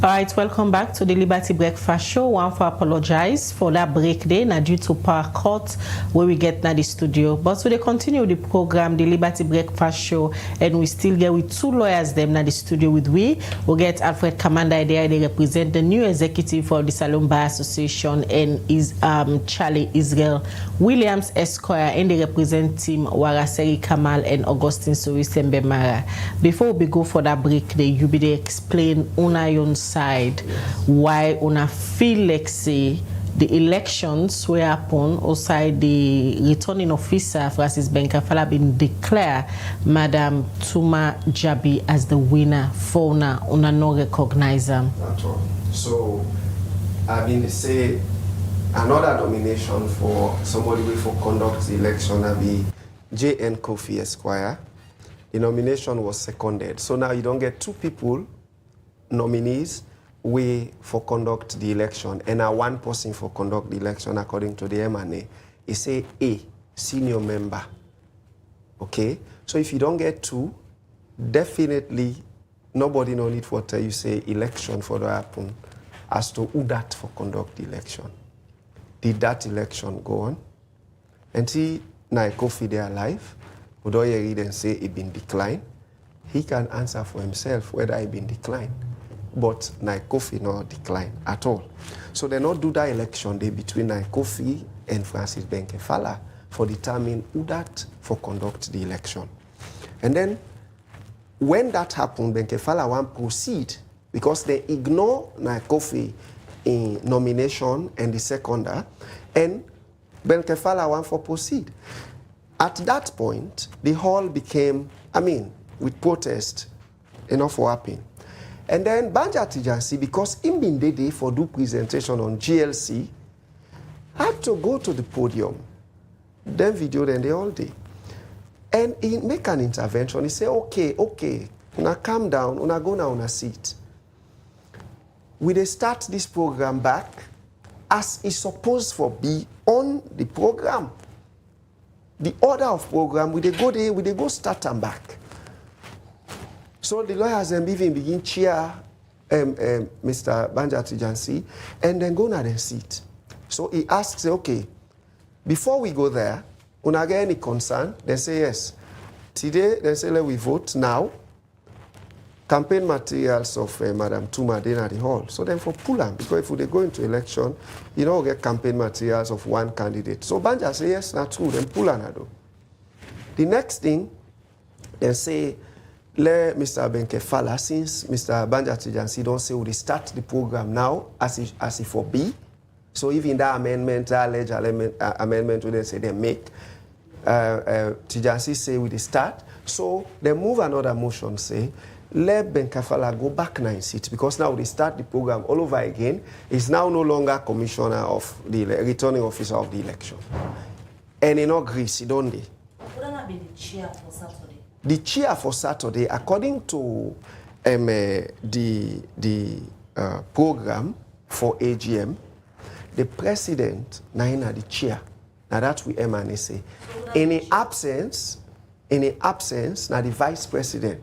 All right, welcome back to the Liberty Breakfast Show. One for apologize for that break day, now due to power cut where we get now the studio. But we continue the program, the Liberty Breakfast Show, and we still get with two lawyers them now the studio with we. We'll get Alfred Commander there. They represent the new executive for the Salon Bar Association, and is Charlie Israel Williams Esquire, and they represent team Wara Serry-Kamal and Augustine Sorie Sengbe Marrah. Before we go for that break day, you be there explain una your side why una feel like say the elections were upon outside the returning officer Francis Benkefala been declare Madam Tuma Jabi as the winner for una no recognize them. At all. So I mean say another nomination for somebody who for conduct the election will be J.N. Kofi Esquire. The nomination was seconded. So now you don't get two people nominees way for conduct the election and one person for conduct the election according to the M&A. It say A, senior member. Okay? So if you don't get two, definitely nobody no need for tell you say election for the happen as to who that for conduct the election. Did that election go on? And see now Kofi they alive. Would you read and say it been declined? He can answer for himself whether it been declined. But Kofi not decline at all. So they not do that election day between Kofi and Francis Benkefala for determine who that for conduct the election. And then when that happened, Benkefala want proceed because they ignore Kofi in nomination and the seconder, and Benkefala want for proceed. At that point, the hall became, with protest, enough for happening. And then Banja Tijansi, because him been there for do presentation on GLC, had to go to the podium. Then video then they all day. And he make an intervention. He say, okay, una calm down, una go now on a seat. We they start this program back as it's supposed for be on the program. The order of program, we they go there, we they go start them back. So the lawyers and even begin cheer Mr. Banja Tijansi and then go na their seat. So he asks, okay, before we go there, una get any concern? They say yes. Today, they say let we vote now. Campaign materials of Madam Tuma then at the hall. So then for pull them, because if they go into election, you don't get campaign materials of one candidate. So Banja say yes, not true, then pull them. The next thing, they say, let Mr. Benkefala, since Mr. Banja Tijansi don't say we start the program now as if for B. So even that amendment, that alleged amendment, we then say they make Tijansi say we start. So they move another motion, say, let Benkefala go back 9 seats because now they start the program all over again. He's now no longer commissioner of the returning officer of the election. And in Greece, he don't. Would not be the chair for Saturday? The chair for Saturday, according to the program for AGM, the president, Naina the chair. Now that we M&A say. In the absence, now the vice president.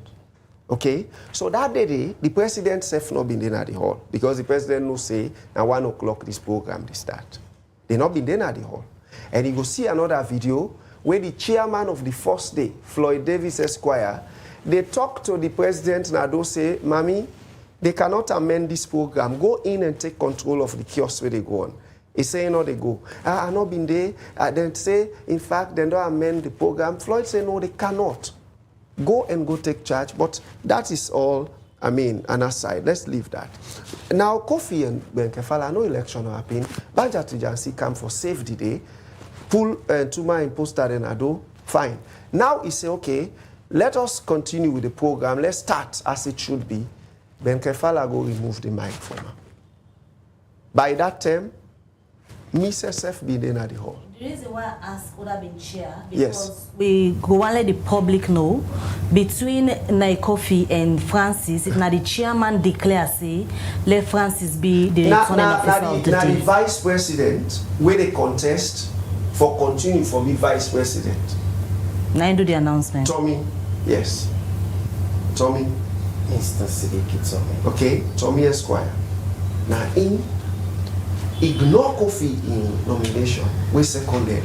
Okay? So that day, the president self not been there at the hall because the president no say now 1 o'clock this program they start. They not been there at the hall. And you go see another video where the chairman of the first day, Floyd Davis Esquire, they talk to the president and they say, Mommy, they cannot amend this program. Go in and take control of the kiosk where they go on. He say, no, they go. I not been there. Then say, in fact, they don't amend the program. Floyd say, no, they cannot. Go and go take charge. But that is all, an aside. Let's leave that. Now, Kofi and Benkefala, no election happening. Banja Tijansi come for save the day. Pull Tuma and post that in Ado, fine. Now he say, okay, let us continue with the program. Let's start as it should be. Benkefala go remove the mic from him. By that time, Mrs. be there at the hall. The reason why I asked would have been chair because yes. We go and let the public know between Kofi and Francis, if now the chairman declares, say, let Francis be the returning officer of the day. Now the vice president, where they contest for continue for me vice president. Now do the announcement. Tommy, yes. Tommy, instance, okay, Tommy Esquire. Now, in ignore Kofi in nomination, we seconded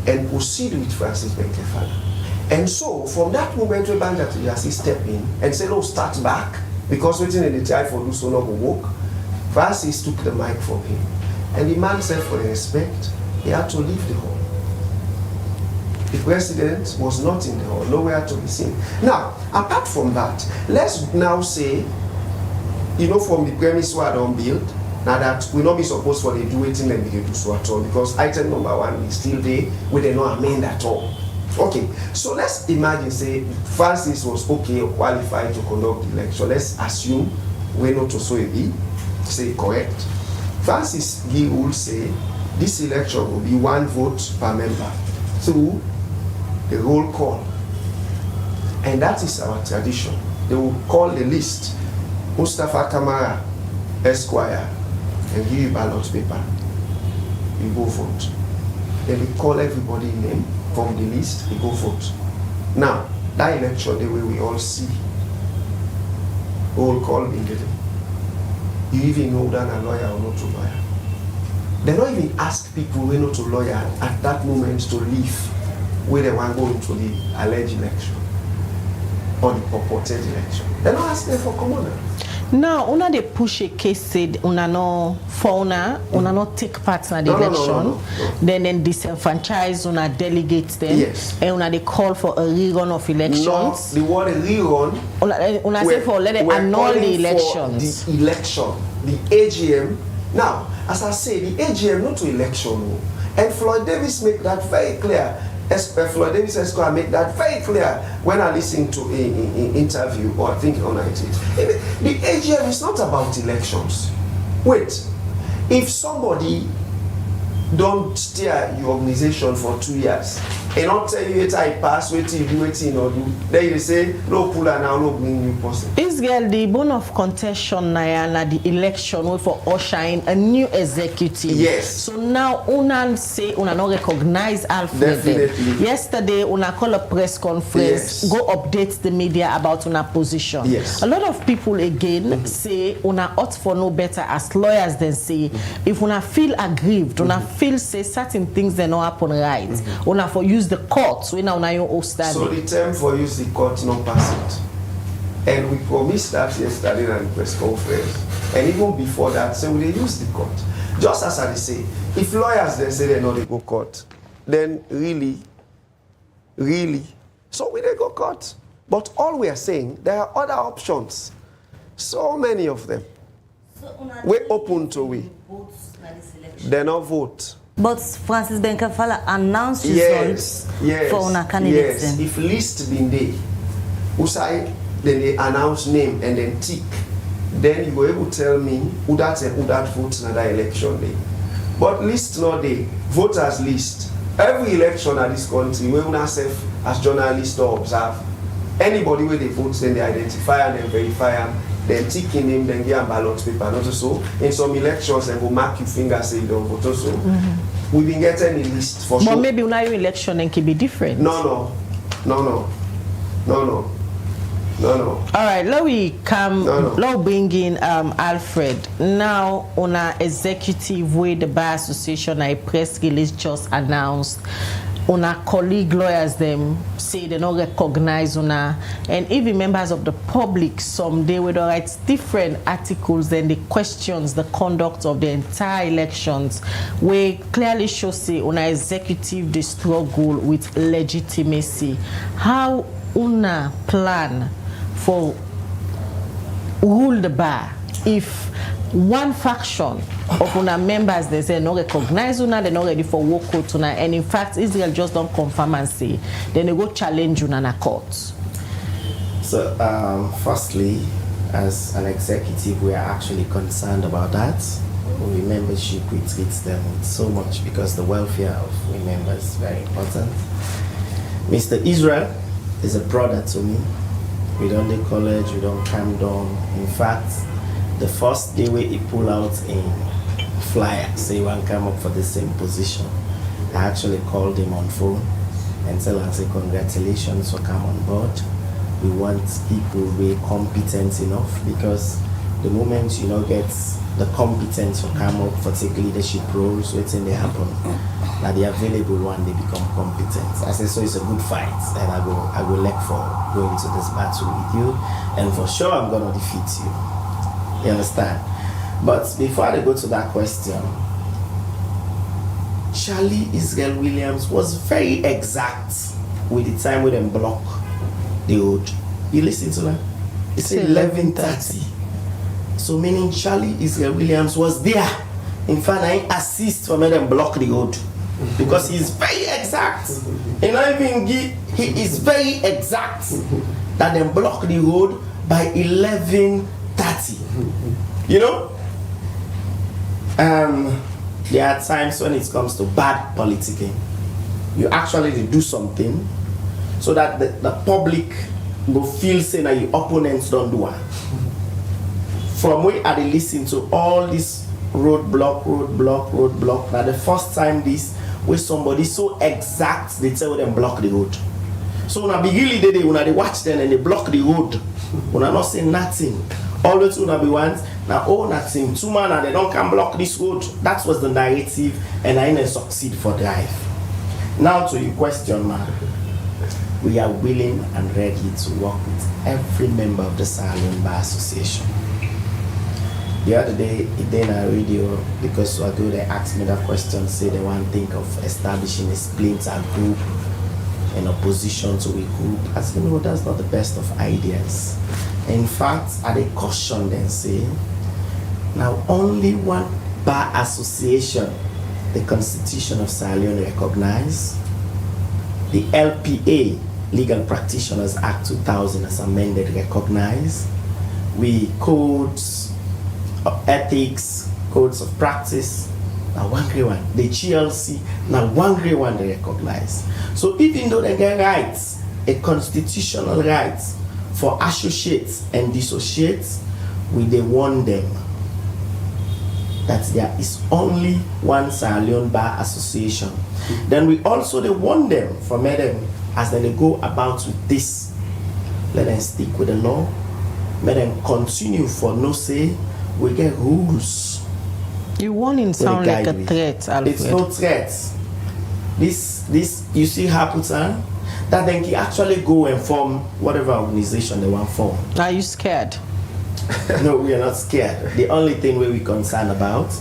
and proceed with Francis Binneh K. And so, from that moment, we Banja to Yasi step in and say, no, start back, because waiting in the time for do so not go work. Francis took the mic from him. And the man said, for the respect, he had to leave the hall. The president was not in the hall, nowhere to be seen. Now, apart from that, let's now say, you know, from the premise we don't build, now that we not be supposed for they do it in the video do so at all, because item number 1 is still there, we did not amend at all. Okay, so let's imagine, say, Francis was okay or qualified to conduct the election. Let's assume we not to so be, say correct. Francis Guy will say this election will be 1 vote per member through the roll call. And that is our tradition. They will call the list, Mustafa Kamara, Esquire, and give you ballot paper. You go vote. Then they call everybody name from the list, you go vote. Now, that election, the way we all see, roll call being given. You even know that a lawyer or not a lawyer. They don't even ask people who are not a lawyer at that moment to leave where they want to go into the alleged election or the purported election. They don't ask them for commoner. Now, una de push a case said una no fauna, una no take part in the election, no. then disenfranchise una delegates them, yes. And una they call for a rerun of elections. No, the word rerun. Una say for let them annul the elections. The election, the AGM. Now, as I say, the AGM not to election, and Floyd Davis make that very clear. Floyd Davis Esquire make that very clear when I listen to an interview, or I think on it. The AGM is not about elections. Wait, if somebody don't steer your organization for 2 years and not tell you it I pass, wait till you do, waiting or do, then you say no puller now, no bring new person. This girl, the bone of contention na the election way for ushering a new executive. Yes. So now una say una not recognize Alfred. Definitely. Yesterday una call a press conference, yes. Go update the media about una position. Yes. A lot of people again say una ought for no better as lawyers than say if una feel aggrieved, una feel say certain things they not happen right. Una for use the courts when una your own standing. So the term for use the court not pass it. And we promised that yesterday at the press conference. And even before that, so we use the court. Just as I say, if lawyers then say they know they go court, then really, so we they go court. But all we are saying, there are other options. So many of them. So we're open to we. They not vote. But Francis Binneh K announced results for una candidates. Yes, if list been there, who say then they announce name and then tick, then you go able to tell me who that votes in that election day. But list not there, voters list. Every election at this country, we will self as journalists to observe. Anybody where they vote, then they identify and then verify them. Then tick in him, then get a ballot paper. Not so. In some elections, they will mark your finger, say you don't vote. Also, we've been getting a list for sure. But maybe when your election then can be different. No. All right, let we come. No. Let's bring in Alfred. Now, on our executive way, the Bar Association, a press release just announced. On our colleague lawyers, them say they don't recognize una, and even members of the public, some they will write different articles and the questions the conduct of the entire elections, where clearly show say una executive the struggle with legitimacy. How una plan for rule the bar if one faction of una members they say no recognize una, they're not ready for work out una, and in fact Israel just don't confirm and say then they go challenge una na court? So firstly, as an executive, we are actually concerned about that. We membership, we treat them with so much because the welfare of we members is very important. Mr. Israel is a brother to me. We don't do college, we don't come down. In fact, the first day where he pull out in flyer, say he want come up for the same position, I actually called him on phone and tell him, say, congratulations for coming on board. We want people who are competent enough, because the moment you know get the competence to come up for take leadership roles, what's in they happen. Now the available one, they become competent. I say, so it's a good fight, and I will look for going to this battle with you, and for sure I'm gonna defeat you. You understand? But before I go to that question, Charlie Israel Williams was very exact with the time when them block the road. You listen to that? It's 11:30. So meaning Charlie Israel Williams was there. In fact, I assist for me them block the road, because he's very exact. And I even he is very exact that they block the road by 11:30. You know? There are times when it comes to bad politicking, you actually do something so that the public will feel saying that your opponents don't do it. From where I listen to all this roadblock. Now the first time this with somebody so exact, they tell them block the road. So when I be really when they watch them and they block the road, when I not say nothing, always when I be once now nothing, 2 man and they don't can block this road. That was the narrative, and I didn't succeed for drive. Now to your question, man. We are willing and ready to work with every member of the Sierra Leone Bar Association. The other day, in a radio, because I go, they asked me that question, say they want to think of establishing a splinter group in opposition to a group. I said, no, that's not the best of ideas. In fact, I they caution them, say, now only one bar association, the Constitution of Sierra Leone recognize, the LPA, Legal Practitioners Act 2000 as amended, recognize, we codes of ethics, codes of practice, now one great one. The GLC, now one great one they recognize. So even though they get rights, a constitutional rights for associates and dissociates, we they warn them that there is only one Sierra Leone Bar Association. Then we also they warn them from them as they go about with this. Let them stick with the law. Let them continue for no say. We get rules. You warning sound like a threat, Alfred. It's no threat. This you see happens, that then he actually go and form whatever organization they want to form. Are you scared? No, we are not scared. The only thing we concerned about,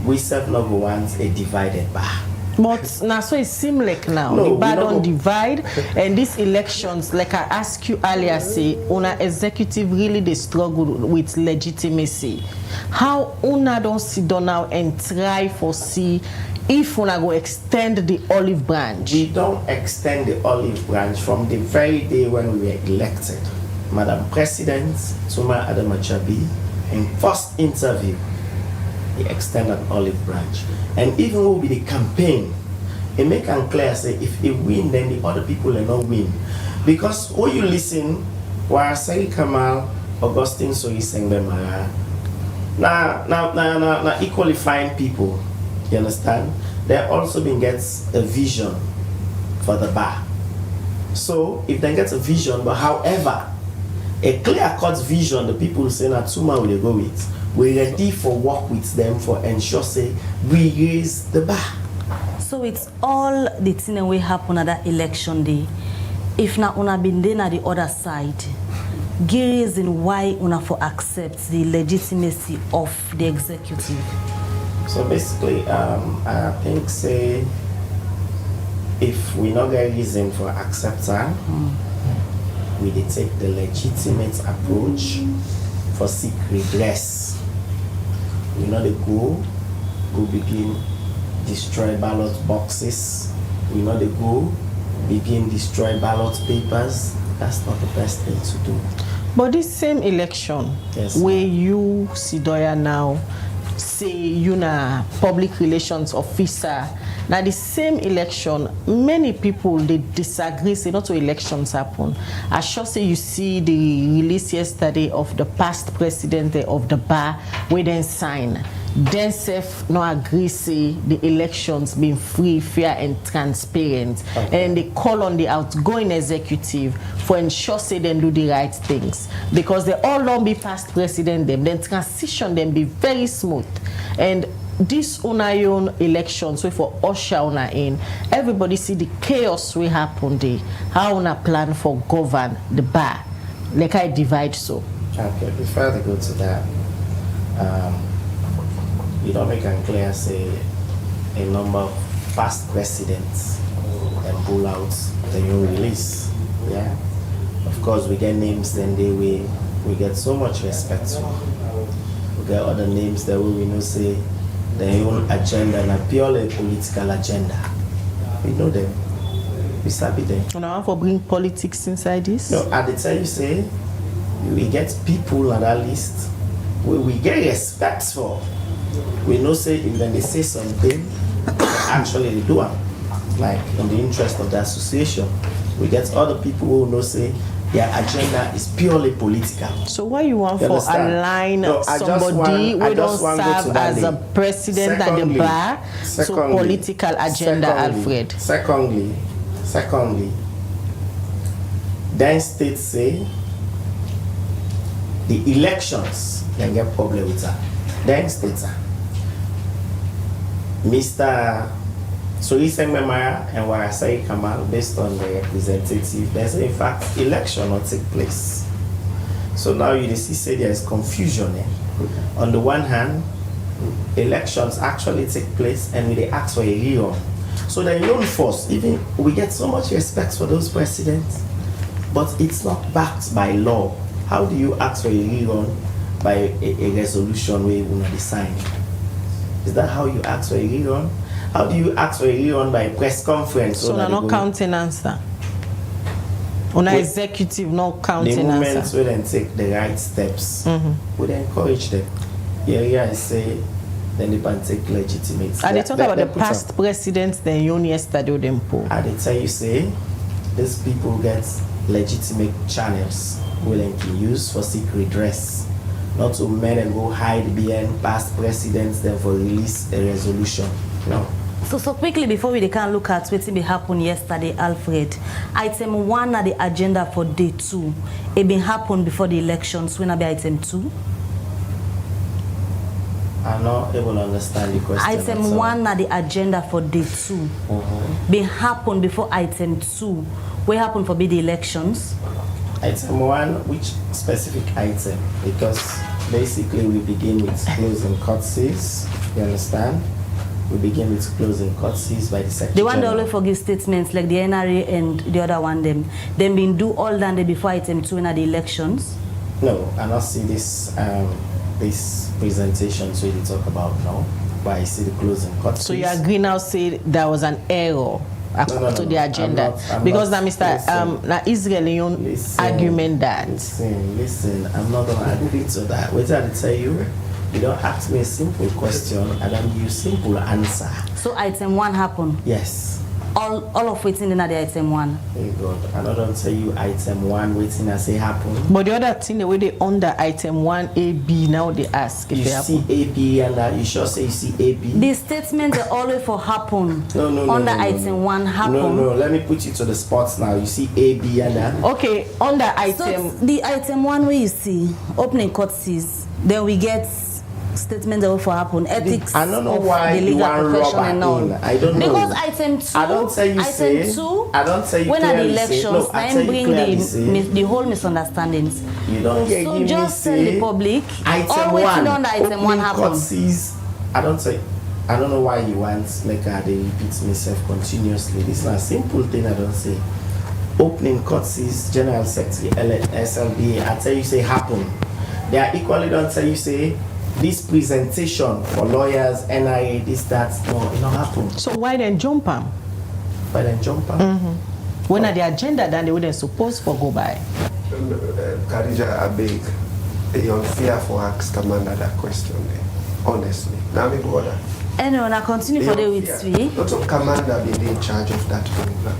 we self not want a divided bar. But now, so it seems like now No, the bar we don't don't divide, and these elections, like I asked you earlier, say una executive really they struggle with legitimacy. How una don't sit down now and try for see if una go extend the olive branch? We don't extend the olive branch from the very day when we were elected. Madam President Tuma Adamachabi, in first interview, he extended an olive branch. And even will be the campaign, it make it clear, say, if he win, then the other people will not win. Because when you listen, Wara Serry-Kamal, Augustine, Sorie, Sengbe, Marrah, now equally fine people, you understand? They also been gets a vision for the bar. So if they get a vision, but however, a clear-cut vision, the people say that Tuma will go with. We're ready for work with them for ensure say we raise the bar. So it's all the thing we happen at that election day. If not una been there at the other side, give reason why una for accept the legitimacy of the executive. So basically, I think say if we not get reason for acceptance, we dey take the legitimate approach for seek redress. We know the go begin destroy ballot boxes. We know the go begin destroy ballot papers. That's not the best thing to do. But this same election, yes, where you, Sidoya, now say you na public relations officer, now the same election, many people they disagree, say not all elections happen. I sure say you see the release yesterday of the past president of the bar, we then sign. then self no agree say the elections been free, fair and transparent. Okay. And they call on the outgoing executive for ensure say them do the right things. Because they all long be past president them, then transition them be very smooth. And this own elections so for usher una in, everybody see the chaos we happen there. How una plan for govern the bar. Like I divide so. Okay, before I go to that, you don't make it clear say a number of past presidents and pull out the new release. Yeah. Of course we get names then we get so much respect for. We get other names that we know say their own agenda and a purely political agenda. We know them. We sabi them. And I want to bring politics inside this. No, at the time you say we get people on that list we get respect for. We know say if then they say something, actually they do it. Like in the interest of the association. We get other people who know say their agenda is purely political. So why you want to align somebody who don't serve as a president at the bar? So political agenda, Alfred. Secondly, then states say the elections can get problem with that. Then states Mr. Sorie, Sengbe, Marrah and Wara Serry-Kamal, based on the representative, there's in fact election will take place. So now you see say there is confusion. On the one hand, elections actually take place and they ask for a rerun. So the known force, even we get so much respect for those presidents, but it's not backed by law. How do you ask for a rerun by a resolution where you will not sign? Is that how you ask for a rerun? How do you ask for a rerun by a press conference? So they're not counting answer. On our executive not counting answer. The moment we then take the right steps, we then encourage them. I say then they can take legitimacy. And they talk about the past presidents then yesterday them poor. And they tell you say these people get legitimate channels willing to use for seek redress. Not to men and go hide behind past presidents then for release a resolution. No. So quickly before we can look at what happened yesterday, Alfred. Item 1 at the agenda for day 2. It been happened before the elections. When be item 2? I'm not able to understand the question. Item 1 at the agenda for day 2. Been happened before item 2. What happened for the elections? Item 1, which specific item? Because basically we begin with closing courtesies. You understand? We begin with closing courtesies by the Secretary. The one that always forgive statements like the NRA and the other one them been do all done before item 2 in the elections? No, I not see this this presentation so you talk about now. But I see the closing courtesies. So you agree now say there was an error to the agenda? I'm because not, now Mr. Sierra Leone argument that. Listen, I'm not gonna agree to that. What did I tell you? You don't ask me a simple question and then you simple answer. So item 1 happened? Yes. All of waiting in the item 1. Thank God. I don't tell you item 1 waiting and say happen. But the other thing, the way they under item 1AB now they ask if you they see happen. AB and you sure say you see AB. The statement they always for happen. No, under item 1 happen. No, let me put you to the spots now. You see AB and that. Okay, under item. So the item 1 where you see opening courtesies, then we get statement that will for happen ethics. I don't know why the legal profession and all. I don't know. Because item 2. I don't tell you item say. 2. I don't tell you when are the elections? No, I tell you bring the whole misunderstandings. You don't get so just tell the public. Item all 1. Waiting on the item 1 happen. I don't say. I don't know why you want like they repeat myself continuously. This is a simple thing I don't say. Opening courtesies, General Secretary, SLBA. I tell you say happen. They are equally don't tell you say. This presentation for lawyers, NIA, this, that, no, it don't happen. So why then jump them? Why then jump them? When are the agenda then they wouldn't supposed to go by? Khadija, I beg, it's unfair for ask Commander that question there, honestly. Now me go there. Anyway, I continue for the with me. Not of Commander being in charge of that program.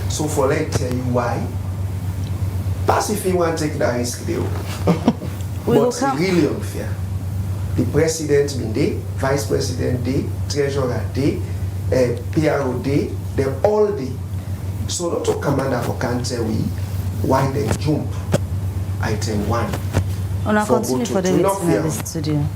So for let's tell you why. Pass if you want to take that risk, deal. But it's really unfair. the president been there, vice president there, treasurer there, PRO there, they all there. So not to commander for Conteh why they jump item 1. On a continue for the studio.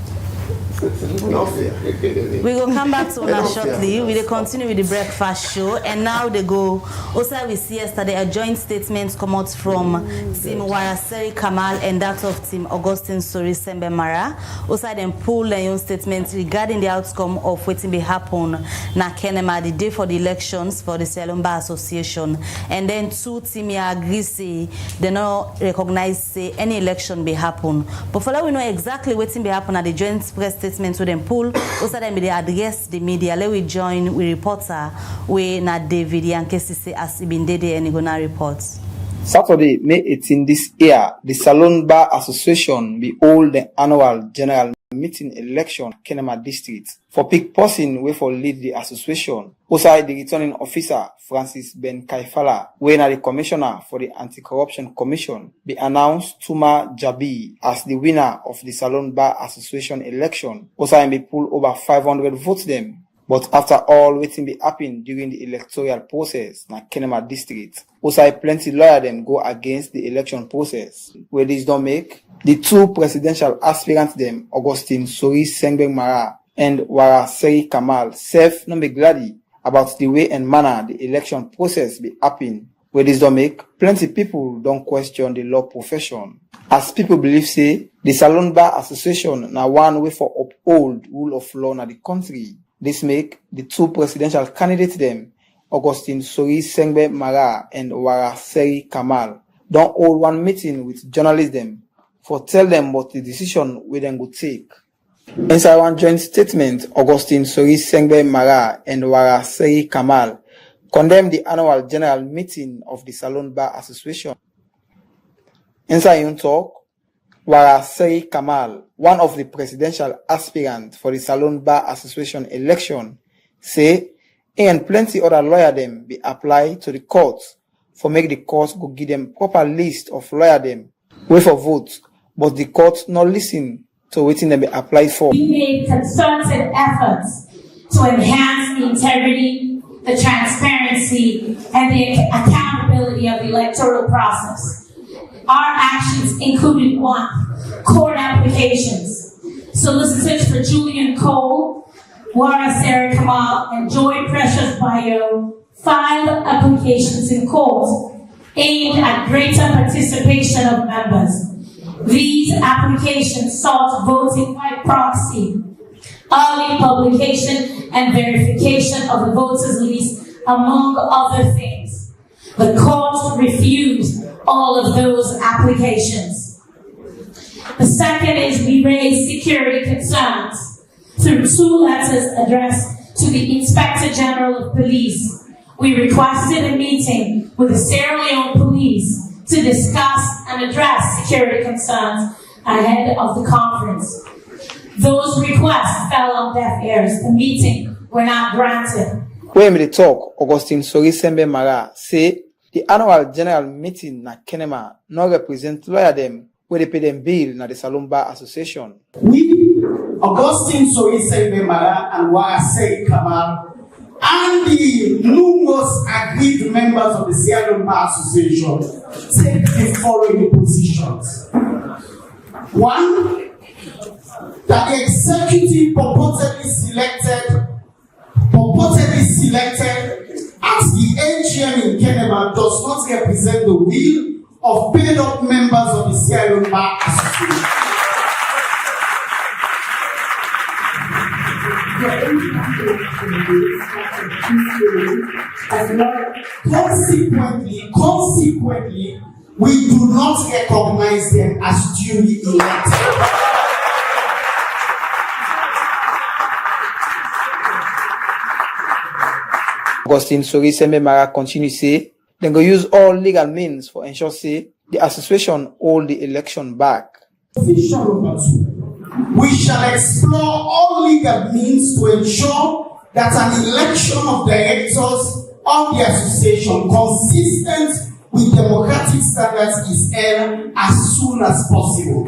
We will come back to Una shortly. We will continue with the breakfast show, and now they go. Also, we see yesterday a joint statement come out from Team Wara Serry-Kamal and that of Team Augustine, Sorie, Sengbe, Marrah. Also, then pull their own statement regarding the outcome of what will happen na Kenema the day for the elections for the Sierra Leone Association, and then 2 team agree say they not recognize say any election be happen. But for that we know exactly what will happen at the joint press statement to them pull. Also then they address the media. Let we join with reporter we na David Yankesi as been there and gonna report. Saturday, May 18 this year, the Salon Bar Association will hold the annual general meeting election Kenema district. For pick person we for lead the association. Also the returning officer Francis Ben Kaifala, when the commissioner for the Anti-Corruption Commission, be announced Tuma Jabi as the winner of the Salon Bar Association election. Also be pull over 500 votes them. But after all, waiting be happen during the electoral process na Kenema district. Also, plenty lawyer them go against the election process. Where this don't make, the 2 presidential aspirants them, Augustine, Sorie, Sengbe, Marrah, and Wara Serry-Kamal, self no be glad about the way and manner the election process be happen. Where this don't make, plenty people don't question the law profession. As people believe say, the Salon Bar Association na one way for uphold rule of law na the country. This make the 2 presidential candidates them, Augustine, Sorie, Sengbe, Marrah, and Wara Serry-Kamal, don't hold one meeting with journalists them for tell them what the decision we then go take. Inside one joint statement, Augustine, Sorie, Sengbe, Marrah, and Wara Serry-Kamal condemned the annual general meeting of the Salon Bar Association. Inside your talk, Wara Serry-Kamal, one of the presidential aspirants for the Salon Bar Association election, say, and plenty other lawyer them be applied to the courts for make the courts go give them proper list of lawyer them, wait for votes, but the courts not listen to waiting them be applied for. We made concerted efforts to enhance the integrity, the transparency, and the accountability of the electoral process. Our actions included 1, court applications, solicitors for Julian Cole, Wara Serry-Kamal, and Joy Precious Bio filed applications in court aimed at greater participation of members. These applications sought voting by proxy, early publication and verification of the voters' list, among other things. The court refused all of those applications. The second is we raised security concerns through 2 letters addressed to the Inspector General of Police. We requested a meeting with the Sierra Leone Police to discuss and address security concerns ahead of the conference. Those requests fell on deaf ears. The meeting were not granted. When they talk, Augustine, Sorie, Sengbe, Marrah say the annual general meeting na Kenema not represent lawyer them where they pay them bill na the Salon Bar Association. We, Augustine, Sorie, Sengbe, Marrah, and Wara Serry-Kamal, and the numerous agreed members of the Sierra Leone Association take the following positions. 1, that the executive purportedly selected at the AGM in Kenema does not represent the will of paid-up members of the Sierra Leone Bar Association. Consequently, we do not recognize them as duly elected. Augustine, Sorie, Sengbe, Marrah continue say, they go use all legal means for ensure say the association hold the election back. Position number 2. We shall explore all legal means to ensure that an election of directors of the association consistent with democratic standards is held as soon as possible.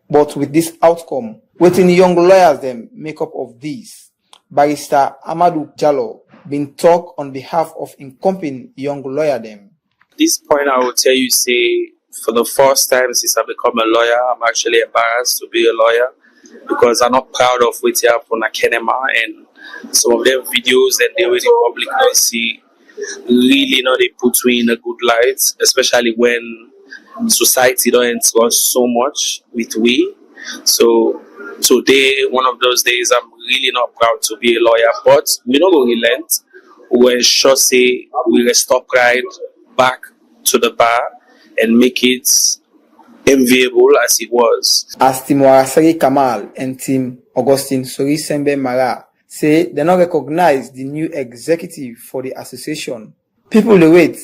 But with this outcome, waiting young lawyers them make up of these. Barrister Amadou Jallo been talk on behalf of incompetent young lawyer them. This point I will tell you, say, for the first time since I become a lawyer, I'm actually embarrassed to be a lawyer because I'm not proud of what happened at Kenema, and some of their videos that they were the public don't see really not they put me in a good light, especially when society don't entrust so much with we. So today, one of those days, I'm really not proud to be a lawyer, but we don't go relent. We ensure say we restore pride back to the bar and make it enviable as it was. As Team Wara Serry-Kamal and Team Augustine Sorie Sengbe Marrah say they not recognize the new executive for the association. People they wait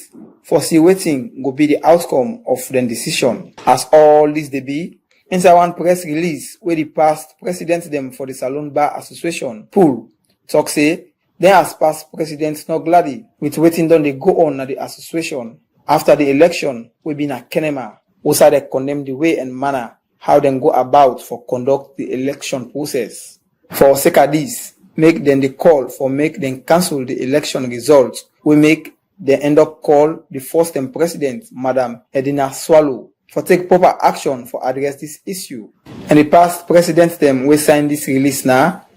for see waiting will be the outcome of the decision. As all this they be, inside one press release where the past president them for the Salon Bar Association, Pool, talk say, then as past president not glady with waiting done they go on at the association. After the election, we been at Kenema, also they condemn the way and manner how they go about for conduct the election process. For sake of this, make them the call for make them cancel the election results. We make they end up call the first time president, Madam Edina Swallow, for take proper action for address this issue. And the past president them we sign this release now,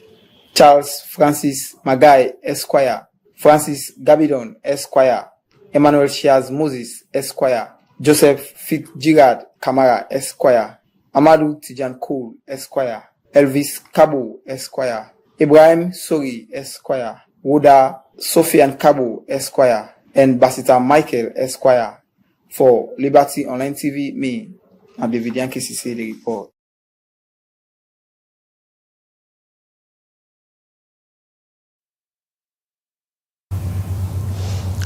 Charles Francis Magai Esquire, Francis Gabidon Esquire, Emmanuel Shiaz Moses Esquire, Joseph Fitzgerald Kamara Esquire, Amadou Tijan Kool Esquire, Elvis Kabo Esquire, Ibrahim Sorie Esquire, Woda Sofian Kabo Esquire, and Basita Michael Esquire. For Liberty Online TV, me, and David Yankee CC the report.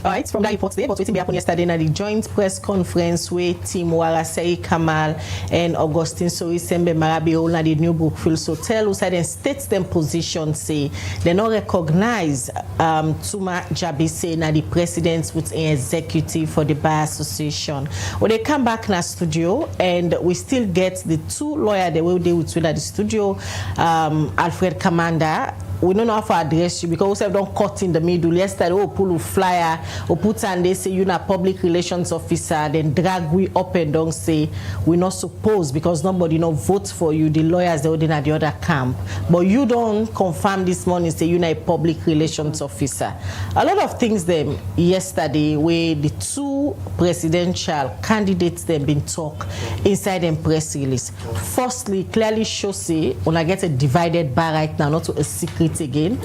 Alright, from that report today, but waiting happened yesterday at the joint press conference where Team Wara Serry-Kamal and Augustine Sorie Sengbe Marrah be all at the New Brookfield Hotel, who said and states them position say they not recognize Tuma Jabi say na the president with an executive for the Bar Association. When they come back in the studio and we still get the two lawyers they will deal with at the studio, Alfred Commander. We don't know how to address you because we don't cut in the middle. Yesterday, we pull a flyer, we put and they say you're a public relations officer, then drag we up and down say we're not supposed because nobody not vote for you. The lawyers they holding at the other camp, but you don't confirm this morning say you're a public relations officer. A lot of things them yesterday where the two presidential candidates them been talk inside them press release. Firstly, clearly show say when I get a divided bar right now, not to a secret again,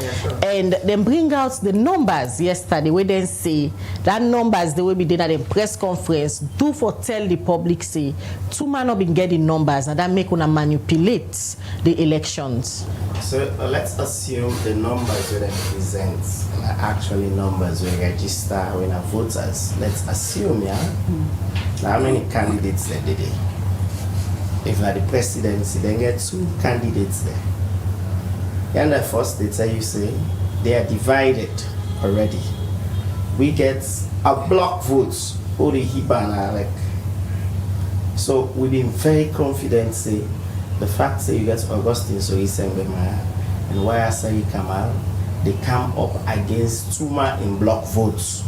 and then bring out the numbers yesterday where they say that numbers they will be done at a press conference do for tell the public say two man not been getting numbers and that make una manipulate the elections. So let's assume the numbers we represent are actually numbers we register when our voters. Let's assume, yeah. Now how many candidates there did they? If like the presidency, then get two candidates there. And the first they tell you say they are divided already. We get a block votes or the Hibana like. So we've been very confident say the fact say you get Augustine Sorie Sengbe Marrah and Wara Serry-Kamal, they come up against Tuma in block votes.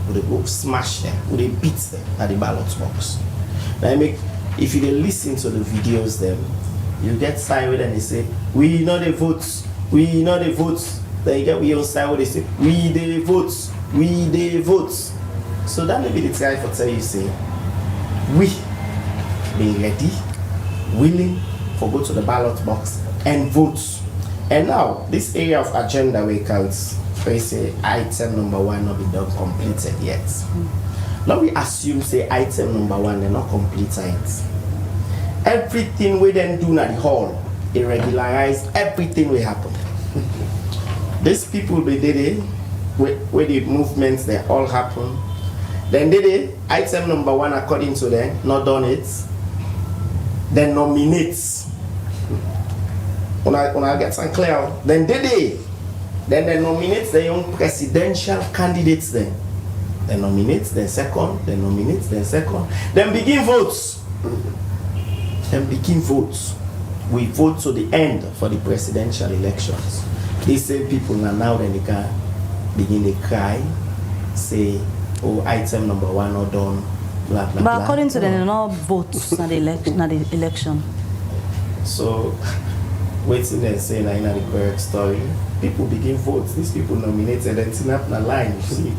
Would they go smash them? Would they beat them at the ballot box? Now if you listen to the videos them, you get side with and they say, we know the votes, we know the votes. Then you get we on side where they say, we the votes, we the votes. So that may be the time for tell you say, we be ready, willing for go to the ballot box and vote. And now this area of agenda we counts, where you say item number 1 not be done completed yet. Now we assume say item number 1 they're not completed. Everything we then do at the hall, they regularize everything will happen. These people they did it, where the movements they all happen. Then did it, item number 1 according to them, not done it. Then nominates. When I get some clear, then did it. Then they nominate their own presidential candidates then. They nominate, then second, then nominate, then second. Then begin votes. Then begin votes. we vote to the end for the presidential elections. These same people now then they can begin to cry, say, oh, item number 1 not done, blah, blah, but blah. according to them, they no votes na the election. So, waiting and saying I know the correct story. People begin votes. These people nominated and it's not in a line, you see.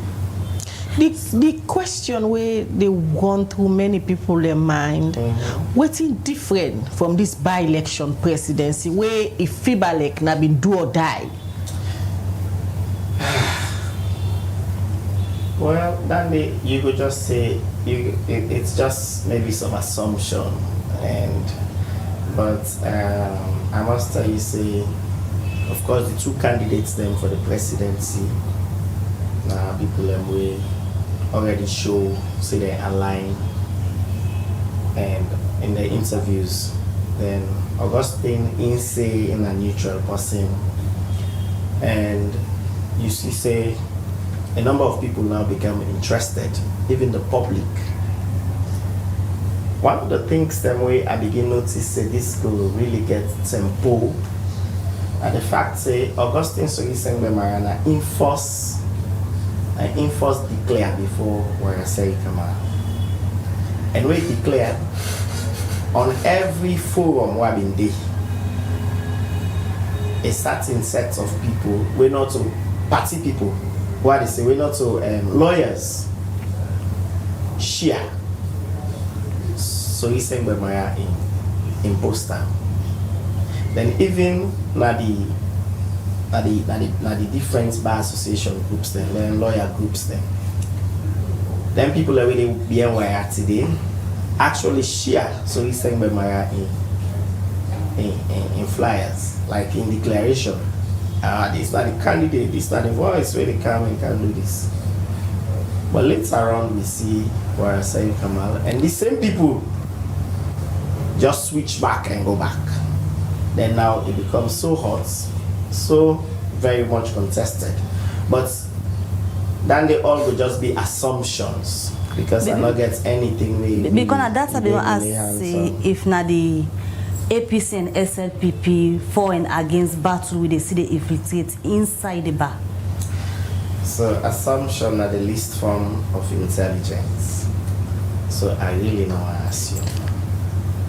The question where they gone through many people their mind, what's different from this by-election presidency where if Fibalek na been do or die? Well, then you could just say it's just maybe some assumption, but I must tell you, say, of course, the two candidates then for the presidency, people will already show, say they align, and in the interviews, then Augustine is say in a neutral person, and you see, say, a number of people now become interested, even the public. One of the things that way I begin to notice say this will really get tempo, and the fact say Augustine Sengbe Marrah enforce declare before Wara Serry-Kamal. And we declared on every forum where been there, a certain set of people, we're not to party people, what they say, we're not to lawyers, share. So he Sengbe Marrah in poster. Then even na the different bar association groups then lawyer groups then people are really being where today actually share. So he Sengbe Marrah in flyers, like in declaration. This is not the candidate, this is not the voice where they come and can do this. But later on we see Wara Serry-Kamal and the same people just switch back and go back. Then now it becomes so hot, so very much contested. But then they all will just be assumptions because I not get anything because that's what they want to say if not the APC and SLPP for and against battle with the city infiltrate inside the bar. So assumption are the least form of intelligence. So I really know what I assume.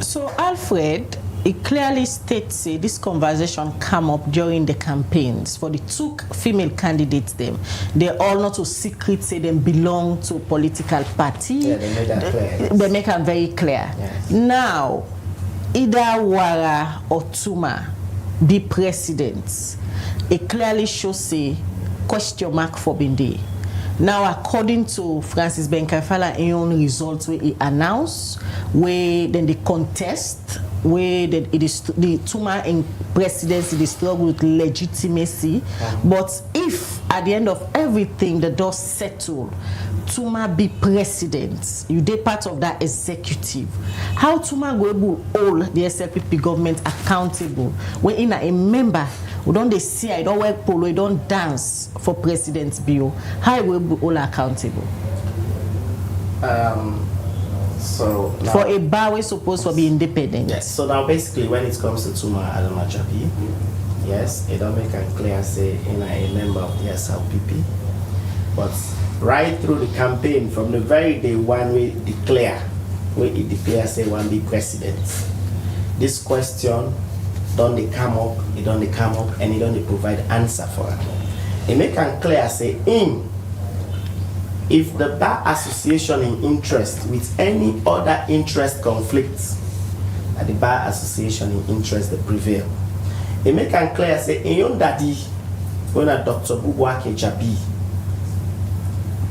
So Alfred, it clearly states this conversation come up during the campaigns for the two female candidates them. They all not to secret say them belong to a political party. Yeah, they made that clear. They make it very clear. Yes. Now, either Wara or Tuma be presidents, it clearly shows say question mark for Binde. Now, according to Francis Benkafala, own results where he announced, where then the contest, where then it is the Tuma in presidency, they struggle with legitimacy. But if at the end of everything the dust settle, Tuma be president, you dey part of that executive. How Tuma go able hold the SLPP government accountable when in a member we don't they see I don't work polo, we don't dance for President's bill? How will be all accountable? So now, for a bar we're supposed to be independent. Yes. So now basically when it comes to Tuma Adamajabi, yes, it don't make it clear say in a member of the SLPP. But right through the campaign, from the very day one we declare, where it declares say one be president. This question don't they come up, it don't they come up, and it don't they provide answer for it. It make it clear say if the bar association in interest with any other interest conflicts, and the bar association in interest they prevail. It make it clear say in your daddy when a Dr. Bubuake Jabi,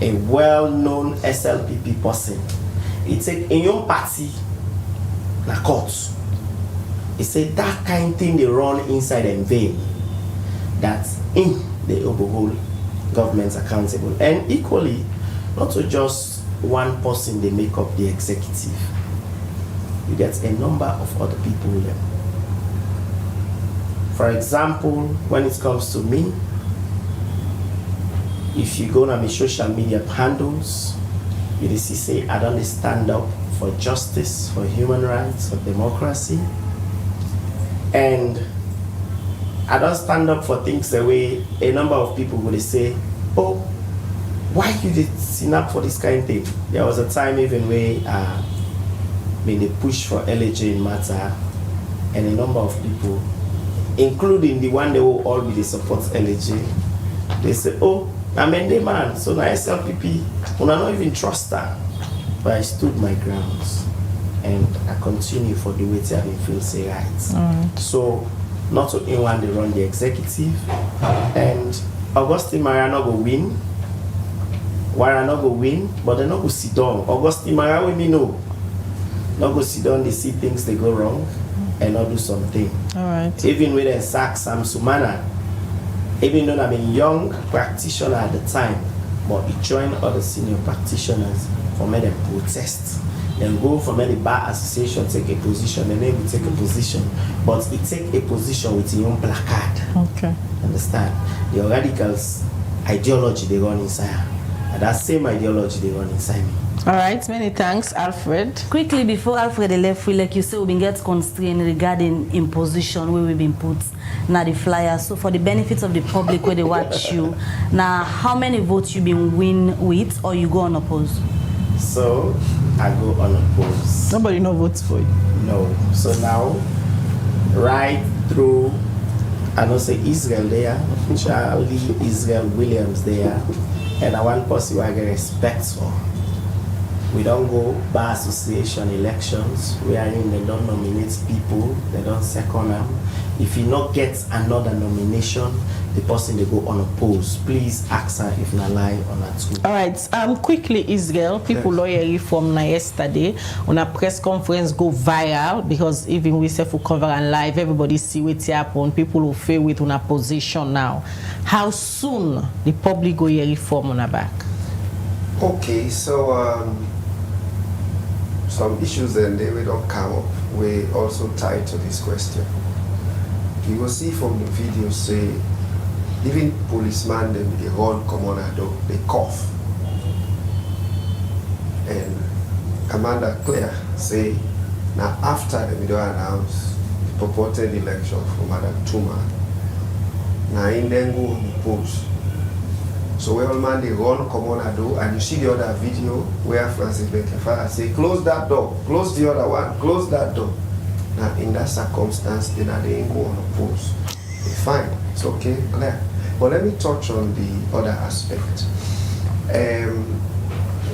a well-known SLPP person, it's a young party na court. It said that kind of thing they run inside and vain. That they overhaul governments accountable. And equally, not to just one person they make up the executive. You get a number of other people there. For example, when it comes to me, if you go on my social media handles, you see say I don't stand up for justice, for human rights, for democracy. And I don't stand up for things the way a number of people would say, oh, why you did sign up for this kind of thing? There was a time even where when they pushed for LHA in Marrah, and a number of people, including the one they will all be the support LHA, they say, oh, I'm a man, so now SLPP, I not even trust her. But I stood my grounds and I continue for the way I feel say right. So not only one they run the executive, and Augustine Marrah not go win, Wara not go win, but they not go sit down. Augustine Marrah we know, not go sit down, they see things they go wrong and not do something. All right. Even when they sack Sam Sumana, even though I'm a young practitioner at the time, but he joined other senior practitioners for me to protest. Then go from the bar association, take a position, and then we take a position. But we take a position with your own placard. Okay. Understand? The radicals ideology they run inside. And that same ideology they run inside me. All right, many thanks, Alfred. Quickly, before Alfred left, like you say, we've been get constrained regarding imposition where we've been put now the flyer. So for the benefits of the public where they watch you, now how many votes you been win with or you go unopposed? So I go unopposed. Nobody no votes for you. No. So now, right through, I don't say Israel there, Charlie Israel Williams there, and I want person who I get respect for. We don't go bar association elections wherein they don't nominate people, they don't second them. If you not get another nomination, the person they go unopposed. Please ask her if not lie or not true. All right, quickly, Israel, people lawyer from yesterday on a press conference go viral because even we say for cover and live, everybody see what happen. People who fail with on a position now. How soon the public go hear reform on a back? Okay, so some issues then they will don't come up. We also tied to this question. You will see from the video say even policemen them they run commander door, they cough. And Commander Claire say now after the middle announce the purported election for Madam Tuma, now in then go on the post. So we all man they run commander door, and you see the other video where Francis Bekefara say close that door, close the other one, close that door. Now in that circumstance, then they ain't go on a post. Fine, it's okay, clear. But let me touch on the other aspect.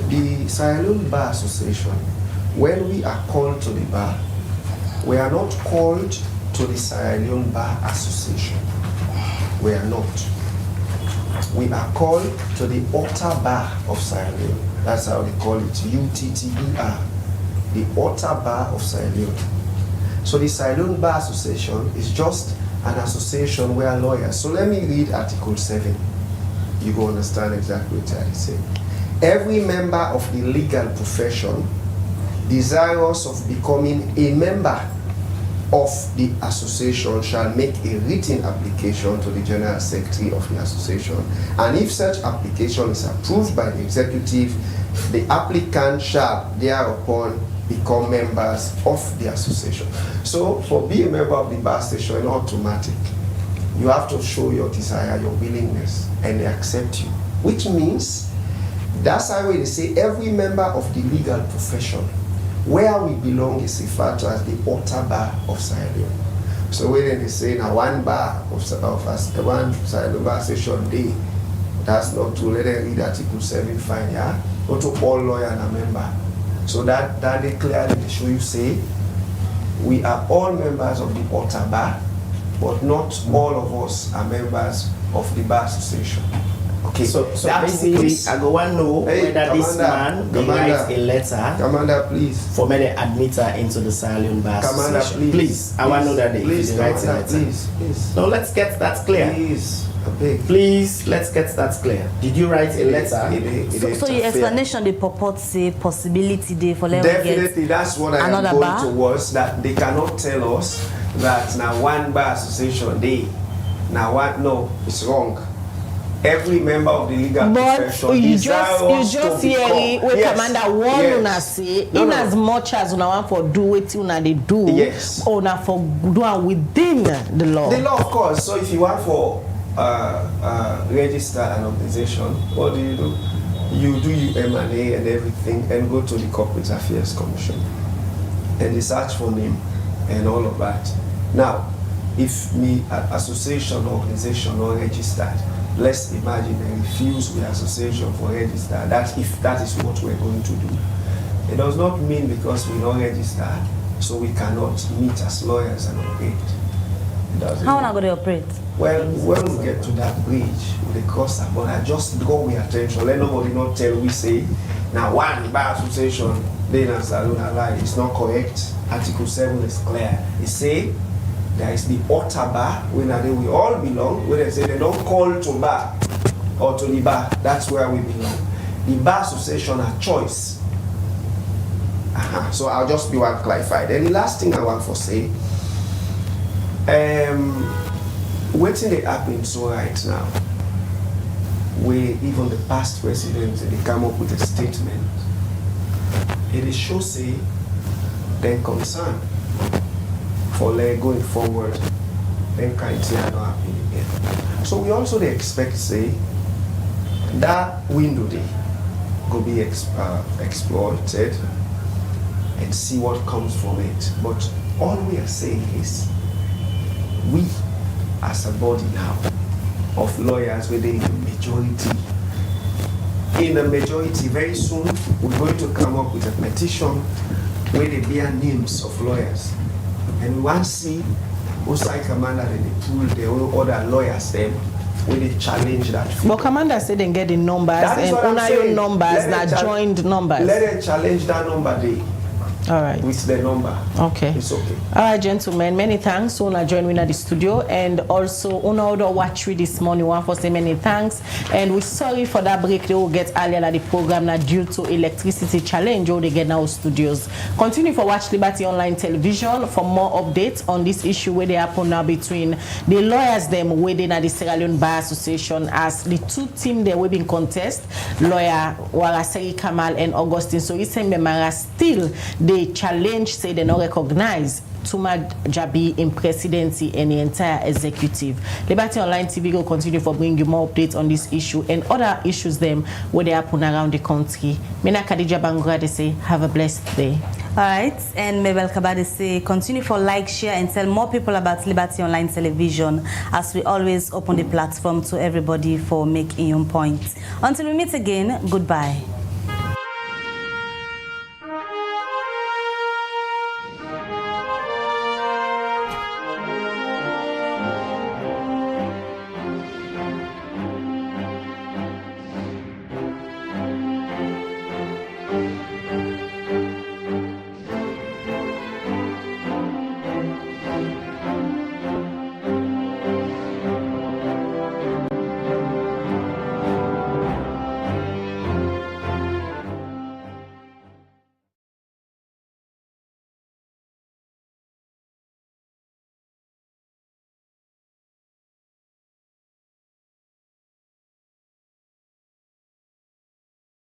The Sierra Leone Bar Association, when we are called to the bar, we are not called to the Sierra Leone Bar Association. We are not. We are called to the Outer Bar of Sierra Leone. That's how they call it, UTTBR, the Outer Bar of Sierra Leone. So the Sierra Leone Bar Association is just an association where lawyers. So let me read Article 7. You go understand exactly what I say. Every member of the legal profession desirous of becoming a member of the association shall make a written application to the General Secretary of the association. And if such application is approved by the executive, the applicant shall thereupon become members of the association. So for being a member of the bar association, it's not automatic. You have to show your desire, your willingness, and they accept you. Which means, that's how they say every member of the legal profession, where we belong is referred to as the outer bar of Sierra Leone. So when they say now one bar of us, one Sierra Leone bar association day, that's not to let them read Article 7 fine, yeah? Not to all lawyer and a member. So that they clearly show you say we are all members of the outer bar, but not all of us are members of the bar association. Okay, so basically, I go want to know whether this man write a letter, Commander, please, for me to admit her into the Sierra Leone Bar Association. Please, I want to know that they write a letter. Please. No, let's get that clear. Please, let's get that clear. Did you write a letter? So your explanation, the purport say possibility day for let definitely that's what I am going bar? towards, that they cannot tell us that now one bar association day. Now what? No, it's wrong. every member of the legal profession you desires just to hear become. we Yes. commander one una say in as much as una want for do wetin una dey do, yes, una for do am within the law. The law, of course. So if you want for register an organization, what do? You do your M&A and everything, and go to the Corporate Affairs Commission, and they search for name and all of that. Now, if me association or organization not registered, let's imagine they refuse the association for register. That if that is what we're going to do, it does not mean because we're not registered, so we cannot meet as lawyers and operate. How are we going to operate? Well, when we get to that bridge, we cross that border, just draw our attention. Let nobody not tell we say, now one bar association, then as a lie, it's not correct. Article 7 is clear. It say there is the outer bar, where we all belong, where they say they don't call to bar or to the bar, that's where we belong. The bar association are choice. So I'll just be one clarified. And the last thing I want to say, waiting they happen so right now, where even the past presidents they come up with a statement, it is show say they're concerned for going forward, then kind of not happen again. So we also they expect say that window they go be exploited and see what comes from it. But all we are saying is we as a body now of lawyers within the majority. In the majority, very soon we're going to come up with a petition where they bear names of lawyers. And we want to see Osai Commander and they pull the other lawyers them when they challenge that. But Commander said they get the numbers and honor your numbers that joined numbers. Let them challenge that number day. All right. With the number. Okay. It's okay. All right, gentlemen. Many thanks. Una join me in the studio, and also una order watch we this morning. One for say many thanks, and we're sorry for that break they will get earlier at the program now due to electricity challenge. Or they get now studios. Continue for Watch Liberty Online Television for more updates on this issue where they happen now between the lawyers them waiting at the Sierra Leone Bar Association as the two teams they will be in contest. Lawyer Wara Serry-Kamal and Augustine Sorie Sengbe Marrah still they challenge say they not recognize Tuma Jabi in presidency and the entire executive. Liberty Online TV will continue for bringing you more updates on this issue and other issues them where they happen around the country. Mina Khadija Bangura they say have a blessed day. Alright, and Mabel Kabade say continue for like, share and tell more people about Liberty Online Television as we always open the platform to everybody for making your points. Until we meet again, goodbye.